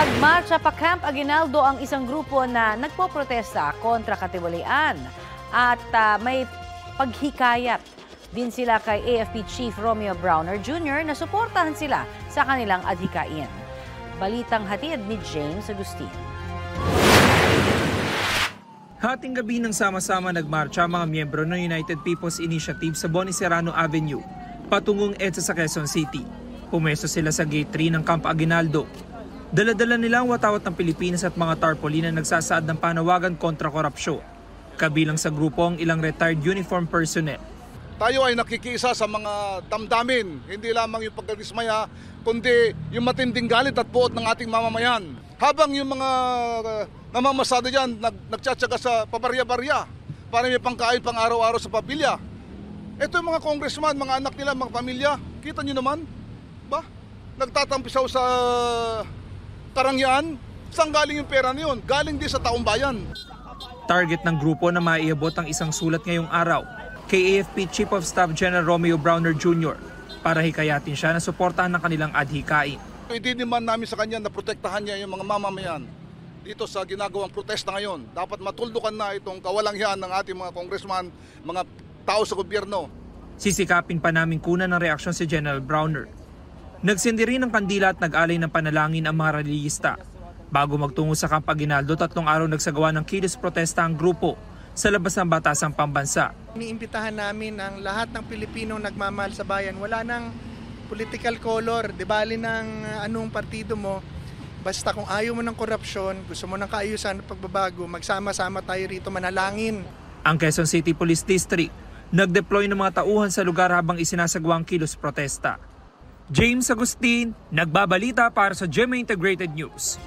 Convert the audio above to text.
Nagmarcha pa Camp Aguinaldo ang isang grupo na nagpoprotesta kontra katiwalian at may paghikayat din sila kay AFP Chief Romeo Browner Jr. na suportahan sila sa kanilang adhikain. Balitang hatid ni James Agustin. Hating gabi nang sama-sama nagmarcha mga miyembro ng United People's Initiative sa Boni Serrano Avenue, patungong EDSA sa Quezon City. Pumesto sila sa Gate 3 ng Camp Aguinaldo. Dala-dala nila ang watawat ng Pilipinas at mga tarpaulin na nagsasaad ng panawagan kontra korupsyon. Kabilang sa grupo ang ilang retired uniform personnel. Tayo ay nakikisa sa mga damdamin, hindi lamang yung pagkadismaya, kundi yung matinding galit at puot ng ating mamamayan. Habang yung mga namamasada dyan, nagtsatsaga sa pabarya-barya para may pangkain pang araw-araw sa pamilya. Ito yung mga congressman, mga anak nila, mga pamilya, kita nyo naman, ba? Nagtatampisaw sa karangyaan. Saan galing yung pera na yun? Galing din sa taong bayan. Target ng grupo na maiabot ang isang sulat ngayong araw kay AFP Chief of Staff General Romeo Browner Jr. para hikayatin siya na suportahan ng kanilang adhikain. Idiniman namin sa kanya na protektahan niya yung mga mamamayan dito sa ginagawang protesta ngayon. Dapat matuldukan na itong kawalanghyan ng ating mga congressman, mga tao sa gobyerno. Sisikapin pa namin kunan ng reaksyon si General Browner. Nagsindi rin ng kandila at nag-alay ng panalangin ang mga reliyista. Bago magtungo sa Camp Aguinaldo, 3 araw nagsagawa ng kilos protesta ang grupo sa labas ng batasang pambansa. Iniimbitahan namin ang lahat ng Pilipino nagmamahal sa bayan. Wala nang political color, di bali ng anong partido mo. Basta kung ayaw mo ng korupsyon, gusto mo ng kaayusan at pagbabago, magsama-sama tayo rito manalangin. Ang Quezon City Police District nag-deploy ng mga tauhan sa lugar habang isinasagawang kilos protesta. James Agustin, nagbabalita para sa GMA Integrated News.